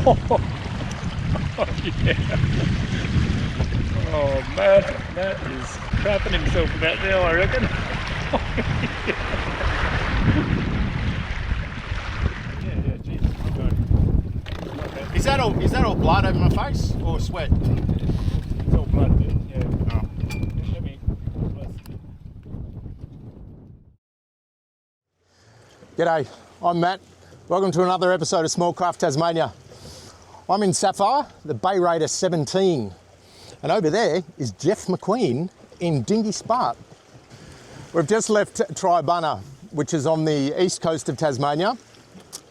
Yeah. Oh, Matt is crapping himself about now, I reckon. Yeah, geez, I'm going. Okay. Is that all blood over my face or sweat? It's all blood, dude. Yeah. Oh. Let me. G'day, I'm Matt. Welcome to another episode of Small Craft Tasmania. I'm in Sapphire, the Bay Raider 17. And over there is Jeff McQueen in Dinghy Spark. We've just left Tribunna, which is on the east coast of Tasmania,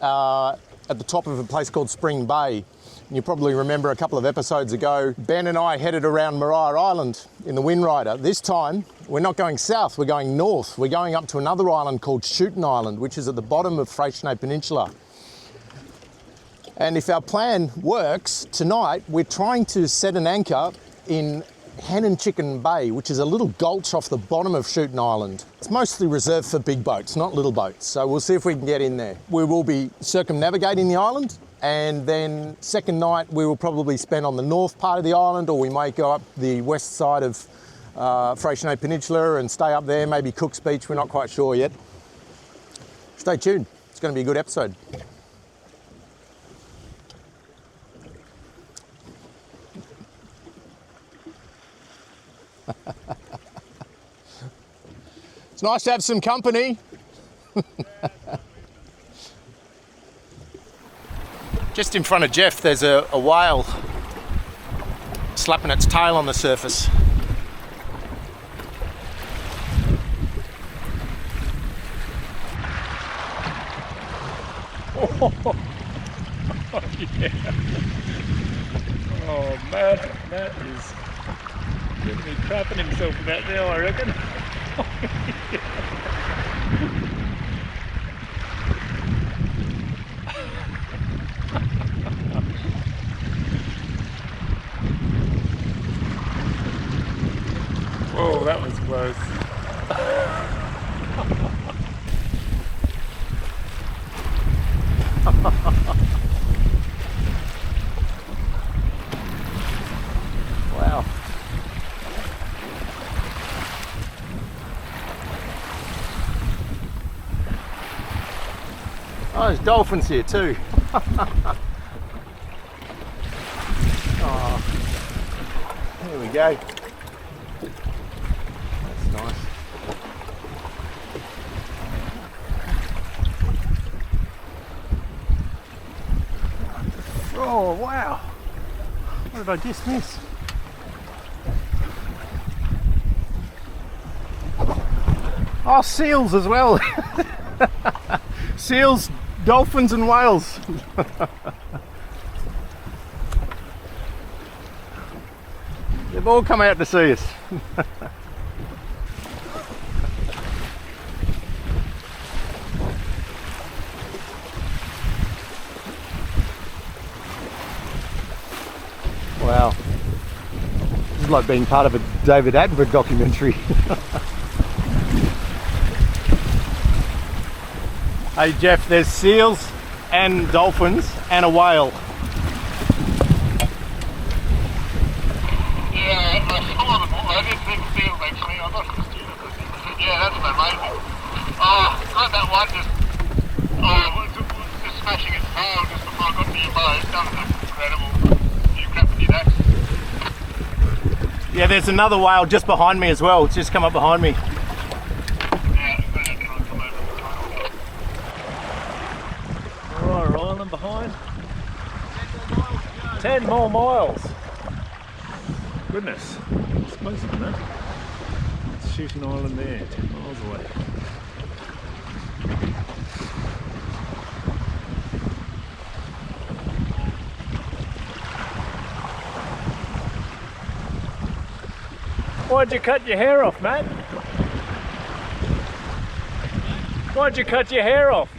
at the top of a place called Spring Bay. And you probably remember a couple of episodes ago, Ben and I headed around Maria Island in the Wind Rider. This time, we're not going south, we're going north. We're going up to another island called Schouten Island, which is at the bottom of Freycinet Peninsula. And if our plan works, tonight we're trying to set an anchor in Hen and Chicken Bay, which is a little gulch off the bottom of Schouten Island. It's mostly reserved for big boats, not little boats. So we'll see if we can get in there. We will be circumnavigating the island, and then second night we will probably spend on the north part of the island, or we may go up the west side of Freycinet Peninsula and stay up there, maybe Cook's Beach, we're not quite sure yet. Stay tuned, it's going to be a good episode. It's nice to have some company. Just in front of Jeff, there's a whale slapping its tail on the surface. Oh, yeah. Oh, Matt is going to be crapping himself about now, I reckon. Whoa, that was close. Wow. Oh, there's dolphins here too. Oh, there we go. That's nice. Oh, wow. What did I just miss? Oh, seals as well. Seals, dolphins and whales. They've all come out to see us. Wow. This is like being part of a David Attenborough documentary. Hey Jeff, there's seals and dolphins and a whale. Yeah, I saw them all. I didn't think seals actually. I'm not just yeah, that's amazing. Oh, got that one just smashing its tail just before I got to your boat. That was incredible. You crapping your necks. Yeah, there's another whale just behind me as well. It's just come up behind me. Island behind. 10 more miles. Goodness, it's closer than that. It's Schouten Island there, 10 miles away. Why'd you cut your hair off, Matt? Why'd you cut your hair off?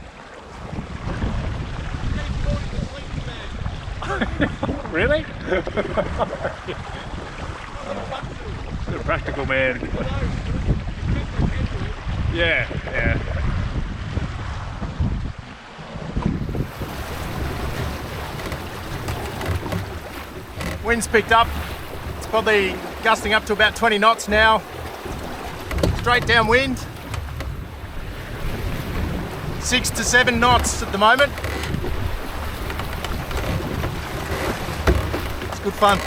Really? You're a practical man. Yeah, yeah. Wind's picked up. It's probably gusting up to about 20 knots now. Straight downwind. 6 to 7 knots at the moment. It's good fun.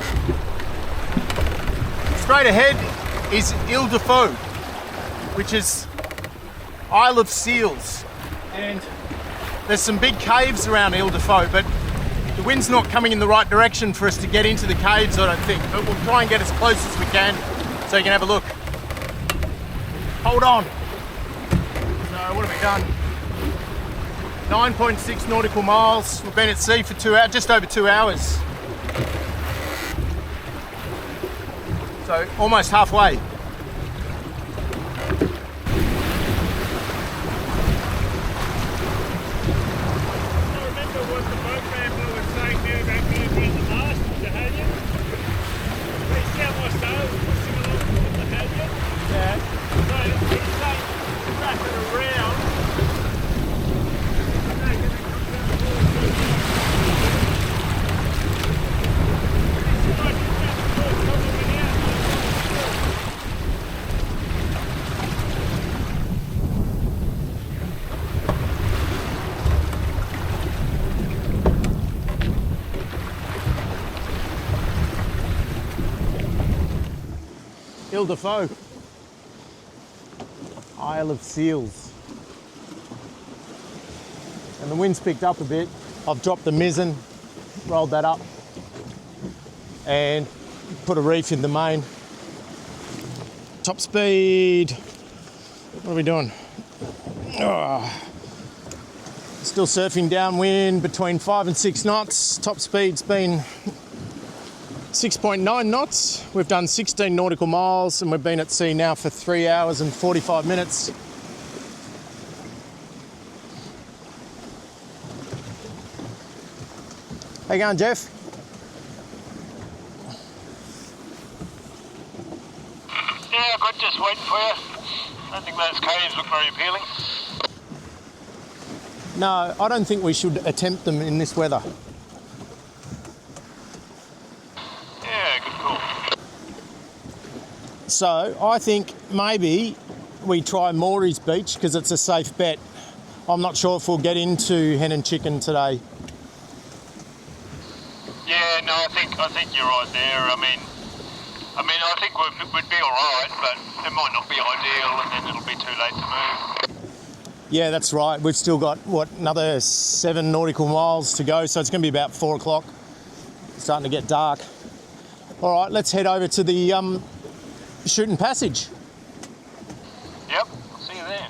Straight ahead is Ile-de-Faux, which is Isle of Seals. And there's some big caves around Ile-de-Faux, but the wind's not coming in the right direction for us to get into the caves, I don't think. But we'll try and get as close as we can so you can have a look. Hold on. So what have we done? 9.6 nautical miles. We've been at sea for 2 hours, just over 2 hours. So almost halfway. Ile-de-Faux, Isle of Seals. And the wind's picked up a bit. I've dropped the mizzen, rolled that up, and put a reef in the main. Top speed, what are we doing? Still surfing downwind between 5 and 6 knots. Top speed's been 6.9 knots. We've done 16 nautical miles and we've been at sea now for 3 hours and 45 minutes. How you going, Jeff? Yeah, good, just waiting for you. I don't think those caves look very appealing. No, I don't think we should attempt them in this weather. Yeah, good call. So I think maybe we try Morey's Beach because it's a safe bet. I'm not sure if we'll get into Hen and Chicken today. Yeah, no, I think you're right there. I mean, I think we'd be all right, but it might not be ideal, and then it'll be too late to move. Yeah, that's right. We've still got, another 7 nautical miles to go, so it's going to be about 4 o'clock. It's starting to get dark. All right, let's head over to the Schouten Passage. Yep, I'll see you there.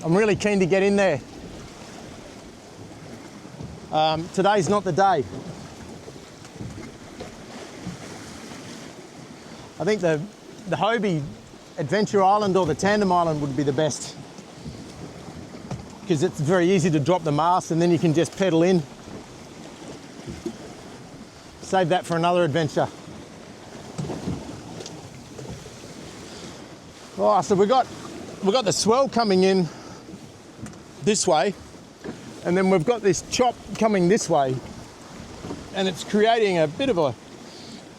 I'm really keen to get in there. Today's not the day. I think the Hobie Adventure Island or the Tandem Island would be the best, because it's very easy to drop the mast and then you can just pedal in. Save that for another adventure. Oh, so we've got the swell coming in this way, and then we've got this chop coming this way, and it's creating a bit of a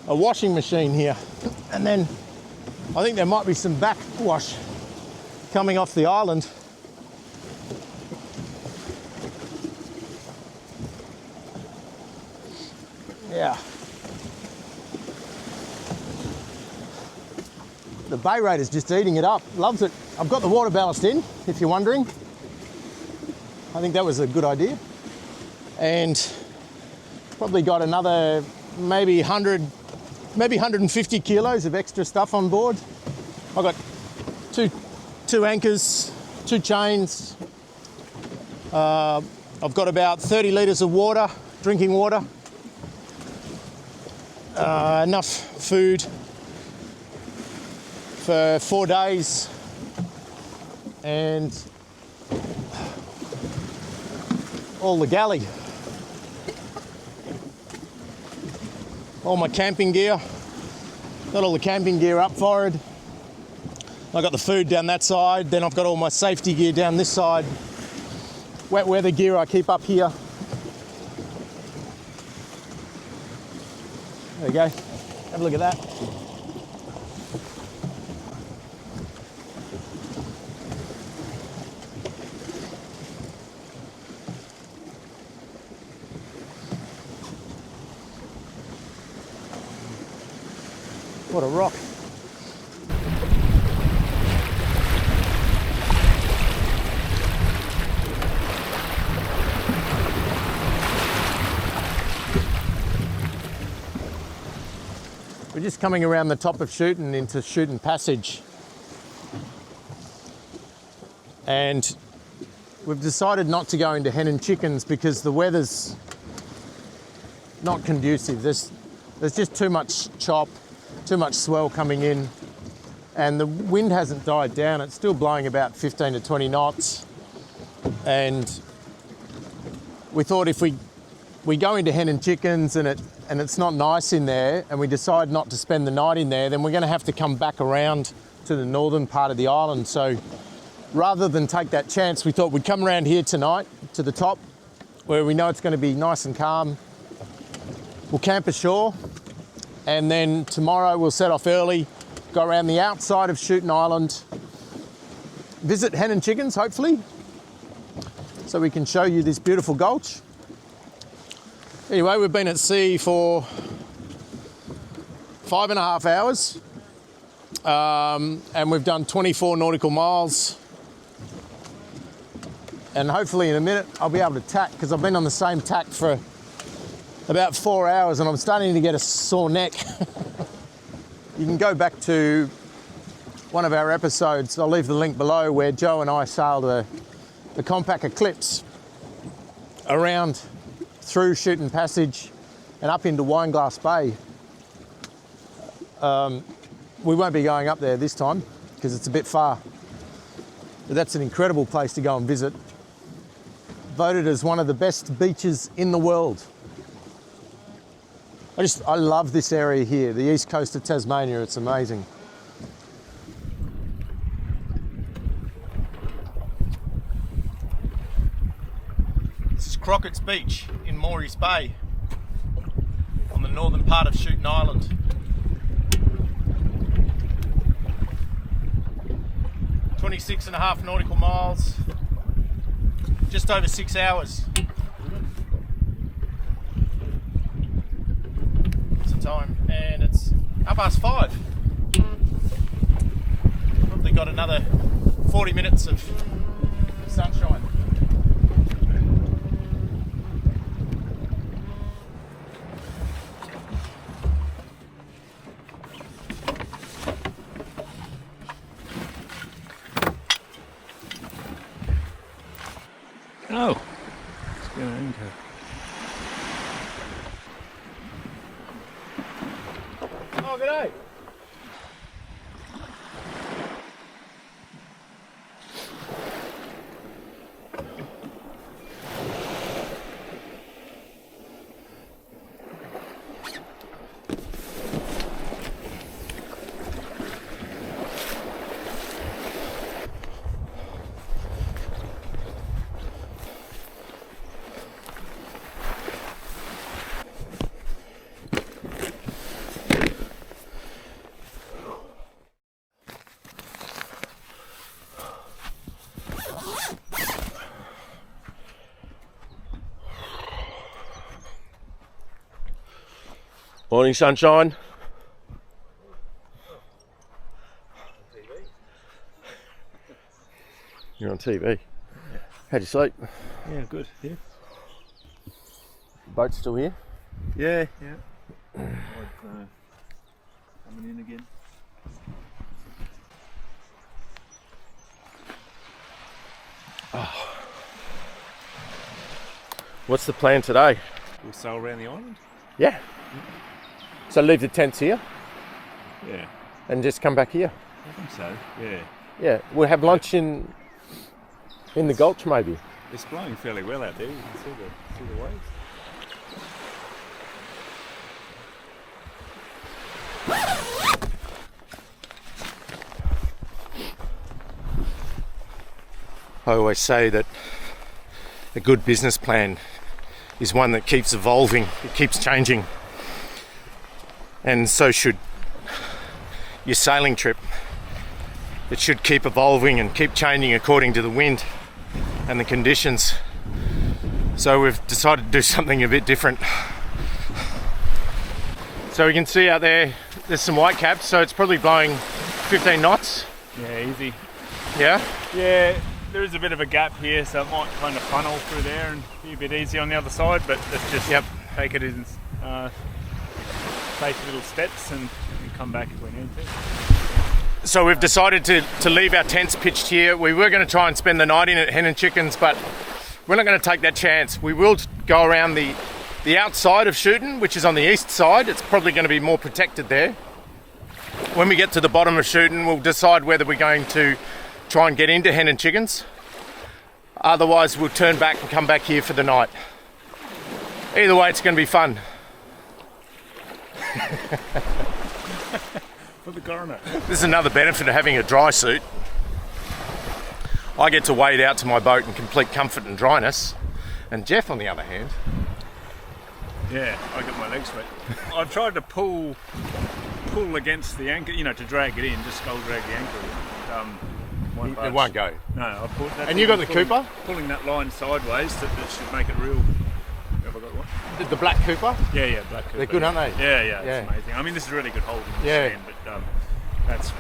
washing machine here. And then I think there might be some backwash coming off the island. Yeah. The bay rate is just eating it up, loves it. I've got the water ballast in, if you're wondering. I think that was a good idea. And probably got another maybe 150 kilos of extra stuff on board. I've got two anchors, 2 chains. I've got about 30 litres of water, drinking water. Enough food for 4 days, and all the galley. All my camping gear. Got all the camping gear up forward. I've got the food down that side. Then I've got all my safety gear down this side. Wet weather gear I keep up here. There we go. Have a look at that. What a rock. We're just coming around the top of Schouten into Schouten Passage. And we've decided not to go into Hen and Chickens because the weather's not conducive. There's just too much chop, too much swell coming in, and the wind hasn't died down. It's still blowing about 15 to 20 knots. And we thought if we go into Hen and Chickens and it's not nice in there, and we decide not to spend the night in there, then we're going to have to come back around to the northern part of the island. So rather than take that chance, we thought we'd come around here tonight to the top where we know it's going to be nice and calm. We'll camp ashore, and then tomorrow we'll set off early, go around the outside of Schouten Island, visit Hen and Chickens hopefully, so we can show you this beautiful gulch. Anyway, we've been at sea for 5.5 hours, and we've done 24 nautical miles. And hopefully in a minute I'll be able to tack, because I've been on the same tack for about 4 hours and I'm starting to get a sore neck. You can go back to one of our episodes, I'll leave the link below, where Joe and I sailed the compact Eclipse around through Schouten Passage and up into Wineglass Bay. We won't be going up there this time because it's a bit far. But that's an incredible place to go and visit. Voted as one of the best beaches in the world. I love this area here, the east coast of Tasmania. It's amazing. This is Crocketts Beach in Morris Bay on the northern part of Schouten Island. .5 nautical miles, just over 6 hours. It's the time, and it's 5:30. Probably got another 40 minutes of sunshine. Oh, let's go anchor. Oh, g'day. Morning, sunshine. You're on TV. Yeah. How'd you sleep? Yeah, good. Yeah. Boat's still here? Yeah. Coming in again. Oh. What's the plan today? We'll sail around the island. Yeah. So leave the tents here Yeah, and just come back here. I think so. Yeah. Yeah, we'll have lunch in the gulch maybe. It's blowing fairly well out there. You can see the waves. I always say that a good business plan is one that keeps evolving, it keeps changing. and so should your sailing trip. It should keep evolving and keep changing according to the wind and the conditions. So we've decided to do something a bit different. So we can see out there, there's some white caps, so it's probably blowing 15 knots. Yeah, easy. Yeah? Yeah, there is a bit of a gap here, so it might kind of funnel through there and be a bit easy on the other side, but let's just take it in safe little steps and come back if we need to. So we've decided to leave our tents pitched here. We were going to try and spend the night in at Hen and Chickens, but we're not going to take that chance. We will go around the outside of Schouten, which is on the east side. It's probably going to be more protected there. When we get to the bottom of Schouten, we'll decide whether we're going to try and get into Hen and Chickens. Otherwise, we'll turn back and come back here for the night. Either way, it's going to be fun. For the coroner. This is another benefit of having a dry suit. I get to wade out to my boat in complete comfort and dryness. And Jeff, on the other hand... Yeah, I got my legs wet. I've tried to pull against the anchor, to drag it in, just skull drag the anchor. It won't go. No, I put that. And you got the Cooper? Pulling that line sideways, that should make it real. Have I got one? The black Cooper? Yeah, black Cooper. They're good, aren't they? Yeah, it's amazing. I mean, this is really good holding in the sand, but that's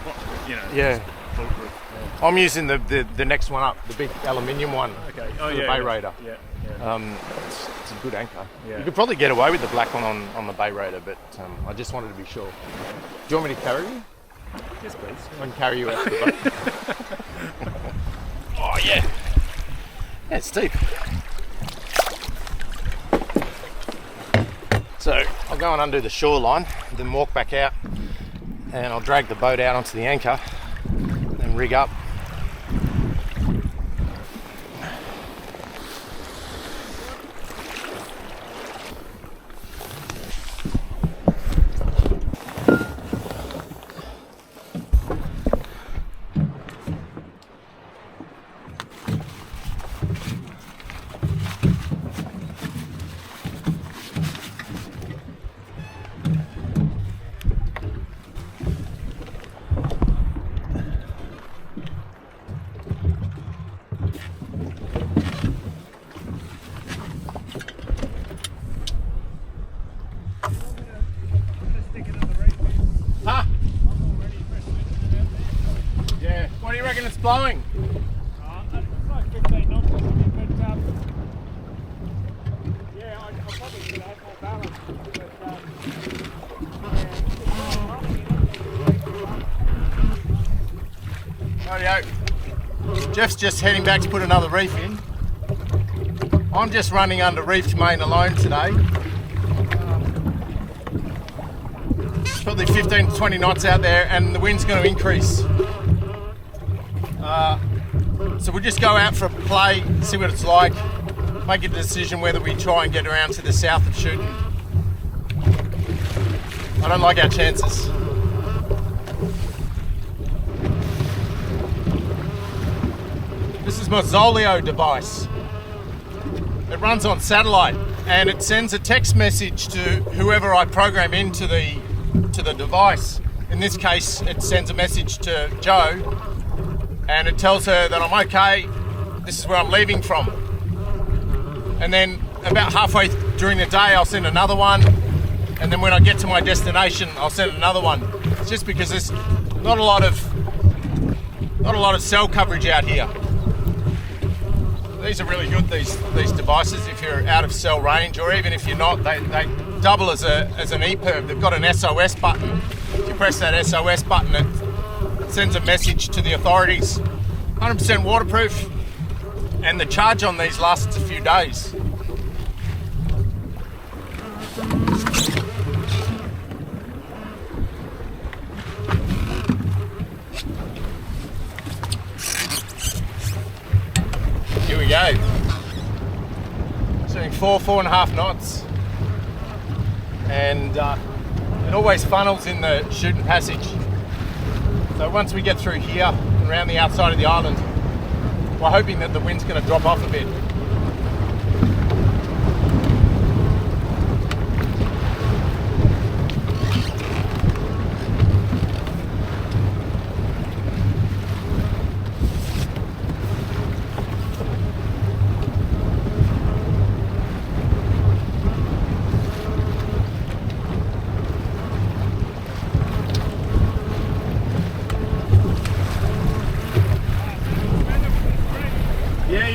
Yeah. bulletproof. Yeah. I'm using the next one up, the big aluminium one. Okay. For the Bay Raider. Yeah. It's a good anchor. Yeah. You could probably get away with the black one on the Bay Raider, but I just wanted to be sure. Do you want me to carry you? Yes, please. I can carry you out to the boat. Oh yeah. Yeah, it's deep. So I'll go and undo the shoreline, then walk back out, and I'll drag the boat out onto the anchor, and rig up. What do you reckon it's blowing? It's like 15 knots or something, but I probably should have more balance. Rightio. Jeff's just heading back to put another reef in. I'm just running under reefed main alone today. Probably 15 to 20 knots out there, and the wind's going to increase. So we'll just go out for a play, see what it's like, make a decision whether we try and get around to the south of Schouten. I don't like our chances. This is my Zolio device. It runs on satellite and it sends a text message to whoever I program into the device. In this case, it sends a message to Jo, and it tells her that I'm okay, this is where I'm leaving from. And then about halfway during the day, I'll send another one, and then when I get to my destination, I'll send another one. It's just because there's not a lot of cell coverage out here. These are really good, these devices, if you're out of cell range, or even if you're not, they double as an EPIRB. They've got an SOS button. If you press that SOS button, it sends a message to the authorities. 100% waterproof, and the charge on these lasts a few days. Here we go. Doing 4.5 knots, and it always funnels in the Schouten passage. So once we get through here, around the outside of the island, we're hoping that the wind's going to drop off a bit.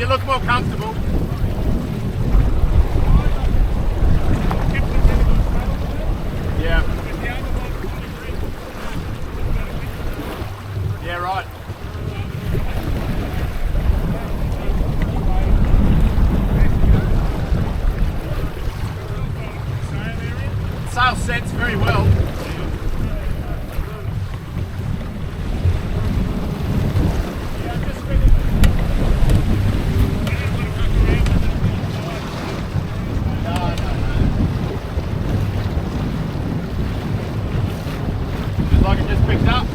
you look more comfortable. Yeah. Yeah, right. Sail sets very well. Like it just picked up.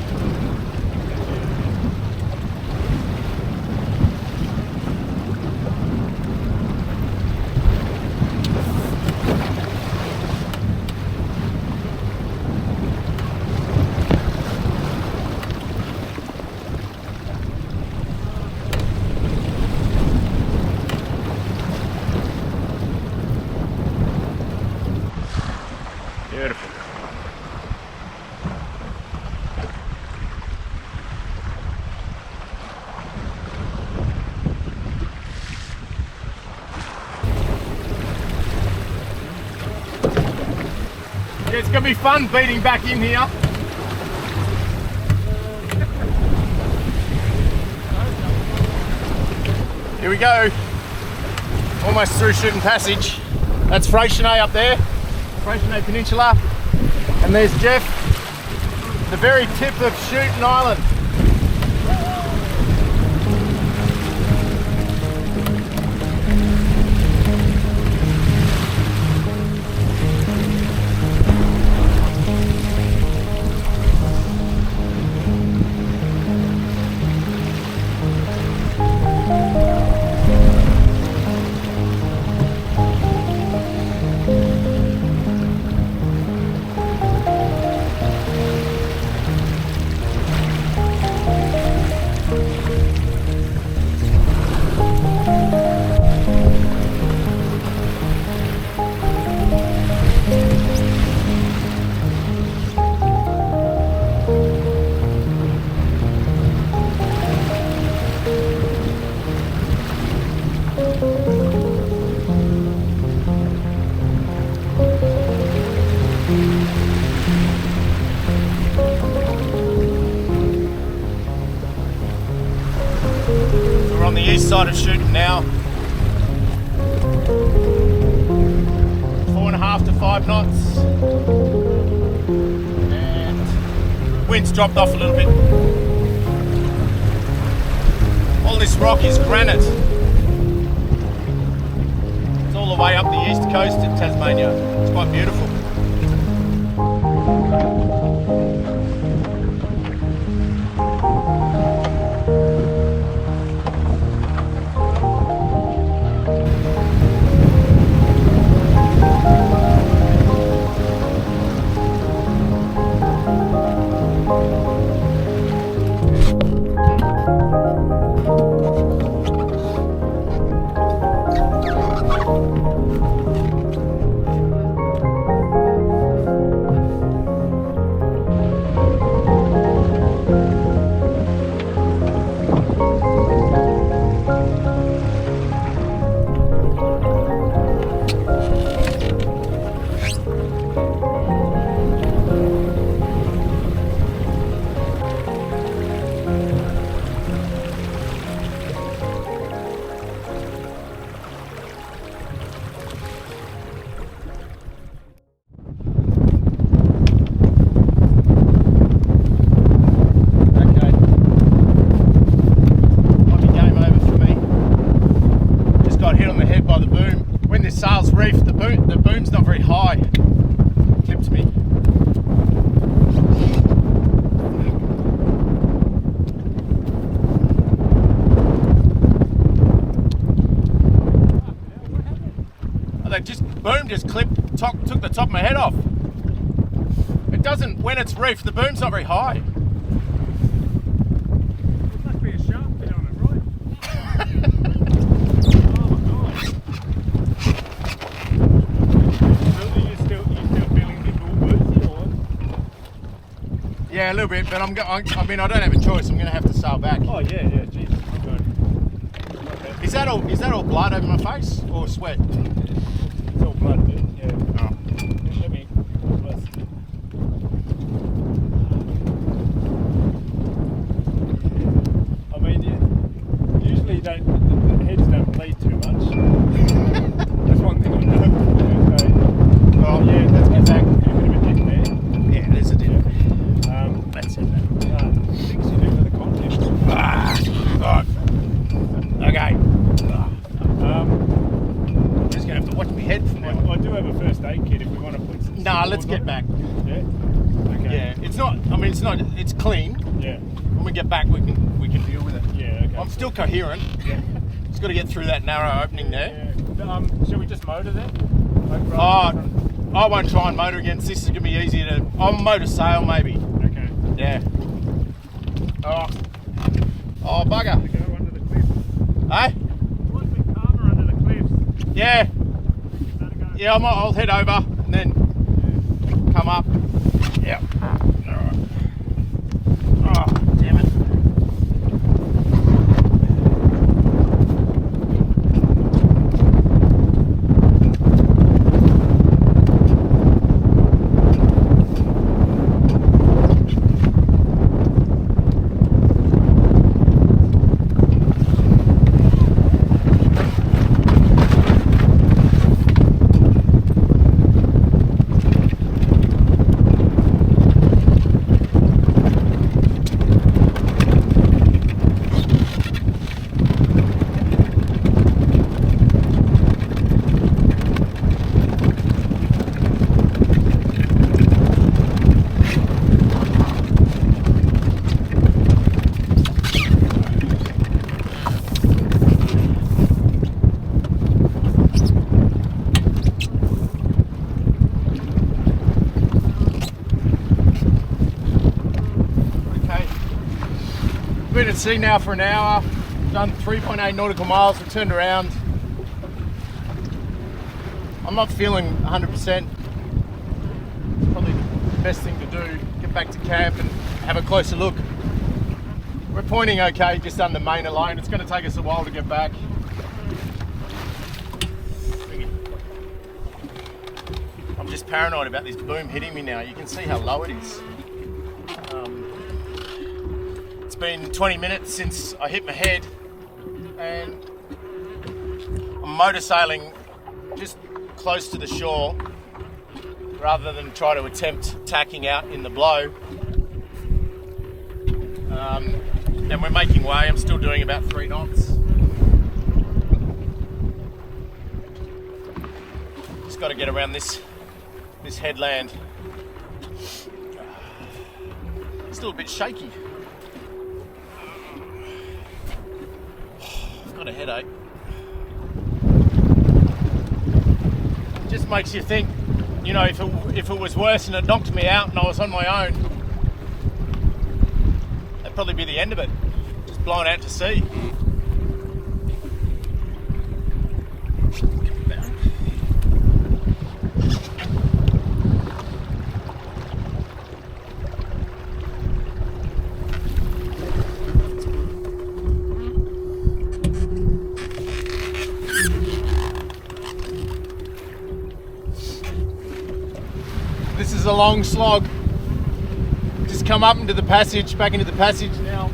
Beautiful. Yeah, it's going to be fun beating back in here. Here we go. Almost through Schouten Passage. That's Freycinet up there. Freycinet Peninsula. And there's Jeff, the very tip of Schouten Island. On the east side of Schouten now. 4.5 to 5 knots. And wind's dropped off a little bit. All this rock is granite. It's all the way up the east coast of Tasmania. It's quite beautiful. Sail's reefed, the boom's not very high. Clipped me. Oh, that boom just clipped, took the top of my head off. It doesn't, when it's reefed, the boom's not very high. There must be a shark bit on it, right? Yeah, a little bit, but I mean, I don't have a choice. I'm going to have to sail back. Oh yeah, geez. Is that all blood over my face or sweat? It's all blood, dude. Yeah. Oh. Let me. I mean, usually the heads don't bleed too much. That's one thing I know. Oh, Yeah, that's good. Zach, a bit of a dip there. yeah, there's a dip. That's it, man. Things you do for the content. Okay. Um, I'm just gonna have to watch my head for now. I do have a first aid kit if we want to put some. Nah, let's stores get on back. it. Yeah. Okay. Yeah, it's not. I mean, it's not. It's clean. Yeah. When we get back, we can deal with it. Yeah. Okay. I'm still coherent. Yeah. Just got to get through that narrow opening there. Yeah. Shall we just motor then? I won't try and motor against this. Is gonna be easier to. I'll motor sail maybe. Okay. Yeah. Oh bugger. To go under the cliff. Hey? It's a little bit calmer under the cliffs. Yeah. Is that a go? Yeah. I'll head over and then come up. Yep. Alright. Oh, damn it. Been at sea now for an hour, done 3.8 nautical miles, we turned around. I'm not feeling 100%. Probably the best thing to do, get back to camp and have a closer look. We're pointing okay, just under Main alone. It's going to take us a while to get back. I'm just paranoid about this boom hitting me now. You can see how low it is. It's been 20 minutes since I hit my head and I'm motor sailing just close to the shore rather than try to attempt tacking out in the blow. And we're making way. I'm still doing about 3 knots. Just got to get around this headland. Still a bit shaky. I've got a headache. Just makes you think, you know, if it was worse and it knocked me out and I was on my own, that'd probably be the end of it. Just blown out to sea. This is a long slog. Just come up into the passage, back into the passage now,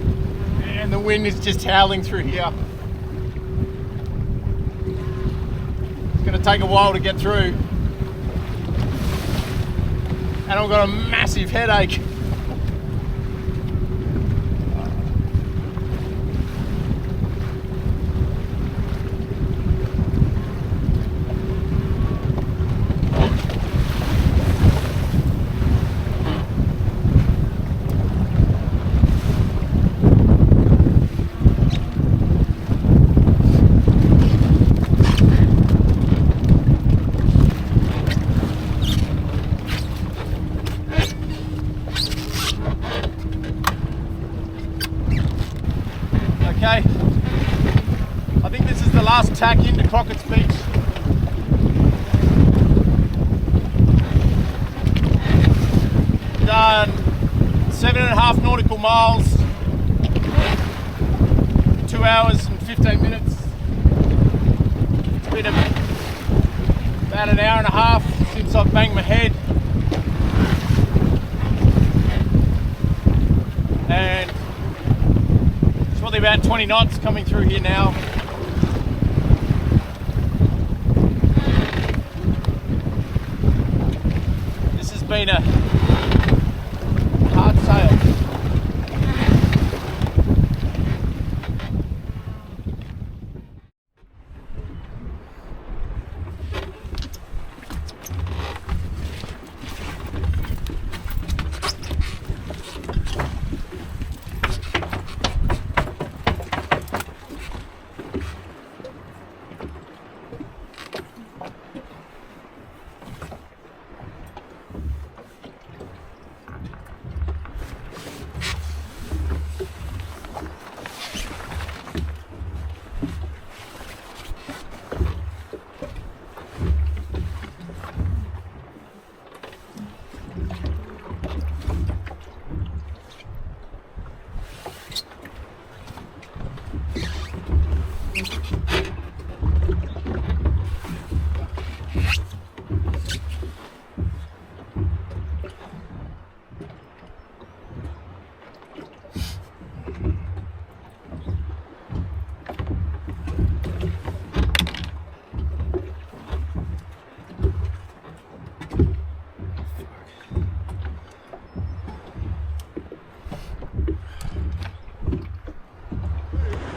and the wind is just howling through here. It's going to take a while to get through. And I've got a massive headache. Okay, I think this is the last tack into Crocketts Beach. Done 7.5 nautical miles, 2 hours and 15 minutes. been about an hour and a half since I've banged my head. And it's probably about 20 knots coming through here now. This has been a hard sail.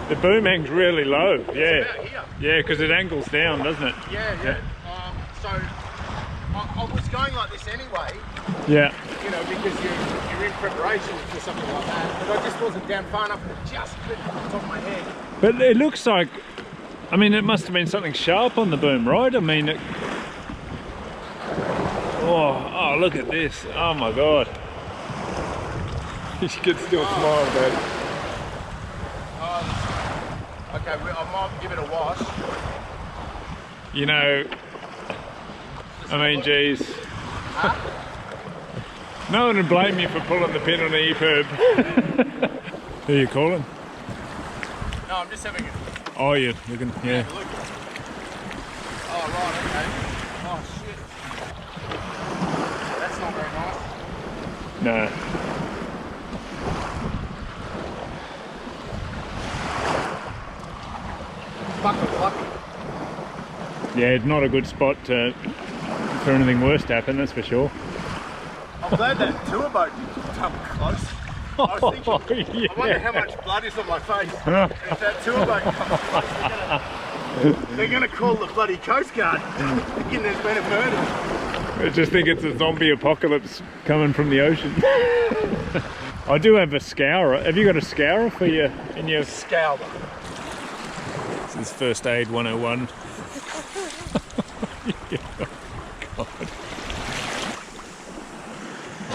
The boom hangs really low, yeah. Yeah, because it angles down, doesn't it? Yeah. So I was going like this anyway. Yeah. You know, because you're in preparation for something like that. But I just wasn't down far enough to just clip on the top of my head. But it looks like, I mean, it must have been something sharp on the boom, right? I mean, oh, look at this. Oh my God. You could still smile about it. Okay, I might give it a wash. You know, I mean, geez. Huh? No one would blame you for pulling the pin on the E-perb. Who are you calling? No, I'm just having a Oh, you're looking, yeah. look. Oh, right, okay. Oh, shit. That's not very nice. No. Fucking lucky. Yeah, it's not a good spot for anything worse to happen, that's for sure. I'm glad that tour boat didn't come close. I was thinking, Yeah. I wonder how much blood is on my face. If that tour boat comes close, they're gonna call the bloody Coast Guard. Thinking there's been a murder. I just think it's a zombie apocalypse coming from the ocean. I do have a scourer. Have you got a scourer for your in your Scourer. This is first aid 101.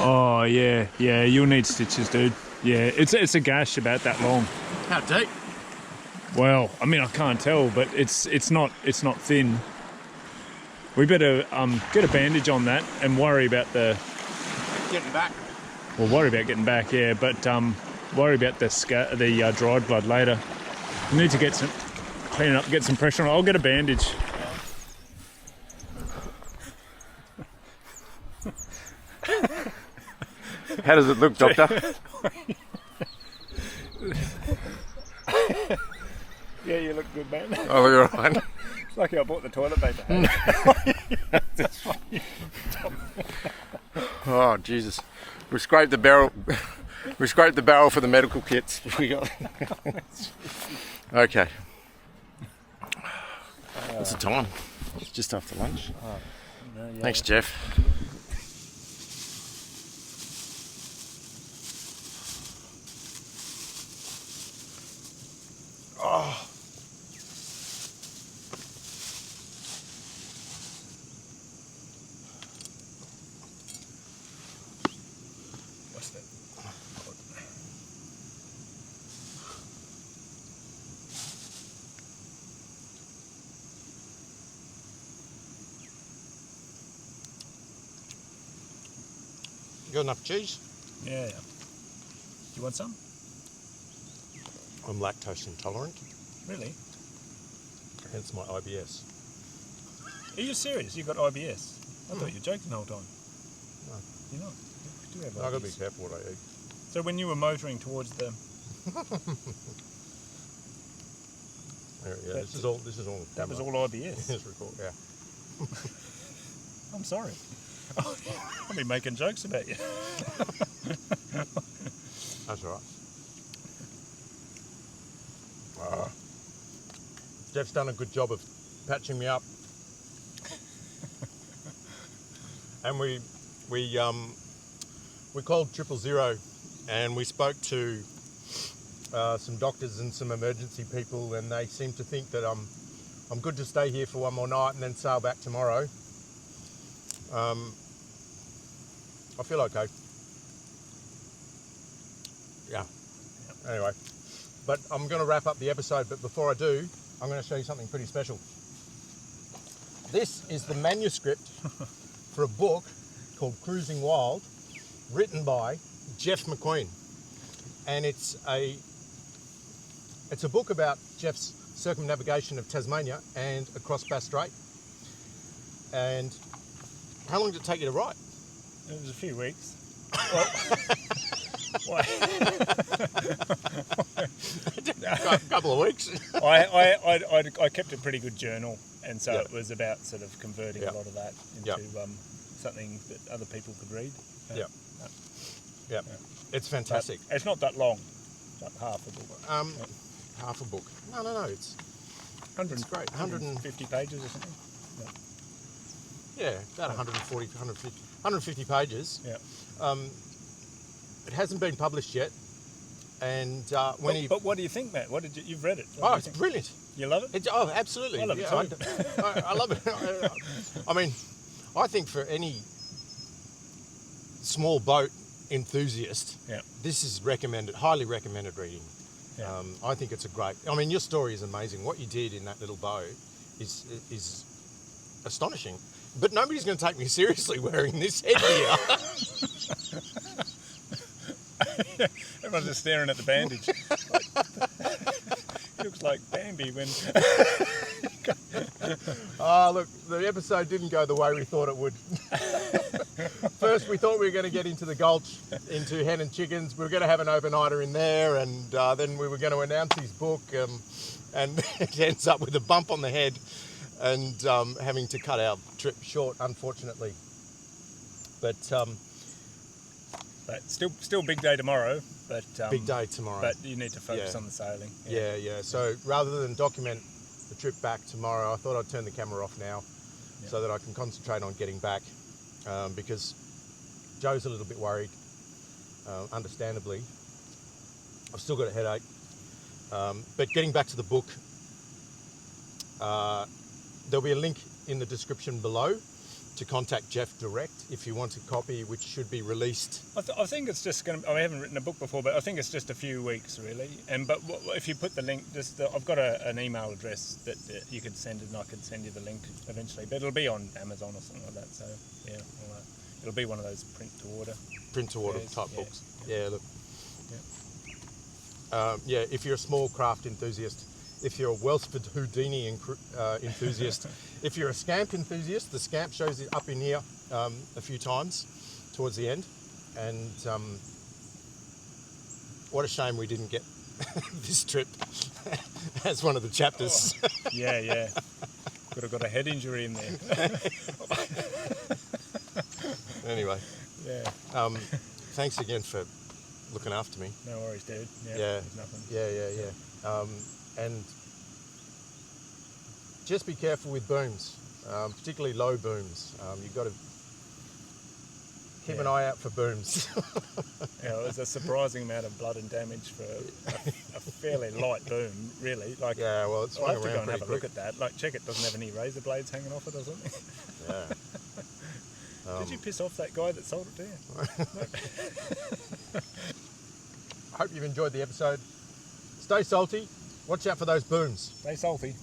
Oh yeah, you'll need stitches, dude. Yeah, it's a gash about that long. How deep? Well, I mean I can't tell, but it's not thin. We better get a bandage on that and worry about the Getting back. Well, worry about getting back, yeah, but worry about the dried blood later. We need to get some clean it up, get some pressure on it. I'll get a bandage. How does it look, Doctor? Yeah, you look good, man. Oh, you're right. It's lucky I bought the toilet paper. Oh, Jesus. We scraped the barrel. We scraped the barrel for the medical kits. We got. Okay. What's the time? It's just after lunch. Thanks, Jeff. Oh. What's that? You got enough cheese? Yeah. Do you want some? I'm lactose intolerant, Really? hence my IBS. Are you serious? You got IBS? I thought you were joking the whole time. No. You're not. You do have I've got to be IBS. careful what I eat. So when you were motoring towards the... Yeah, this is all. That was all IBS. Yes, record. Yeah. I'm sorry. I've been making jokes about you. That's all right. Jeff's done a good job of patching me up, and we called 000, and we spoke to some doctors and some emergency people, and they seem to think that I'm good to stay here for one more night and then sail back tomorrow. I feel okay. Yeah. Anyway, but I'm going to wrap up the episode, but before I do, I'm going to show you something pretty special. This is the manuscript for a book called Cruising Wild, written by Jeff McQueen. And it's a book about Jeff's circumnavigation of Tasmania and across Bass Strait. And how long did it take you to write? It was a few weeks. Well, why? A couple of weeks. I kept a pretty good journal, and so it was about sort of converting a lot of that into something that other people could read. Yeah. It's fantastic. But it's not that long. It's like half a book. Half a book. No. It's great. 150 pages or something. Yeah, about 150 pages. Yeah. It hasn't been published yet, and But what do you think, Matt? You've read it? It's brilliant. You love it? Absolutely. I love it yeah, too. I love it. I mean, I think for any small boat enthusiast, this is highly recommended reading. Yeah. I think it's a great. I mean, your story is amazing. What you did in that little boat is astonishing. But nobody's going to take me seriously wearing this headgear. Everyone's just staring at the bandage. He looks like Bambi when... Look, the episode didn't go the way we thought it would. First, we thought we were going to get into the Gulch, into Hen and Chickens. We were going to have an overnighter in there, and then we were going to announce his book, and it ends up with a bump on the head and having to cut our trip short, unfortunately. But still big day tomorrow. But big day tomorrow. But you need to focus on the sailing. Yeah. So rather than document the trip back tomorrow, I thought I'd turn the camera off now so that I can concentrate on getting back, because Joe's a little bit worried, understandably. I've still got a headache. But getting back to the book, there'll be a link in the description below to contact Jeff direct if you want a copy, which should be released. I think it's just going to... I haven't written a book before, but I think it's just a few weeks, really. But if you put the link... I've got an email address that you could send it, and I could send you the link eventually. But it'll be on Amazon or something like that. So, yeah, it'll be one of those print-to-order type books. Yeah, look. Yeah. If you're a small craft enthusiast, if you're a Welsford Houdini enthusiast, if you're a scamp enthusiast, the scamp shows it up in here a few times towards the end. And what a shame we didn't get this trip as one of the chapters. Oh, yeah. Could have got a head injury in there. Anyway. Yeah. Thanks again for looking after me. No worries, dude. Yeah. Yeah. Nothing. Yeah. And just be careful with booms, particularly low booms. You've got to keep an eye out for booms. It was a surprising amount of blood and damage for a fairly light boom, really. Like, well, it's swung I'll have to around go and have a pretty look at that. Like, check it doesn't have any razor blades hanging off it or something. Yeah. Did you piss off that guy that sold it to you? I hope you've enjoyed the episode. Stay salty. Watch out for those booms. Stay salty.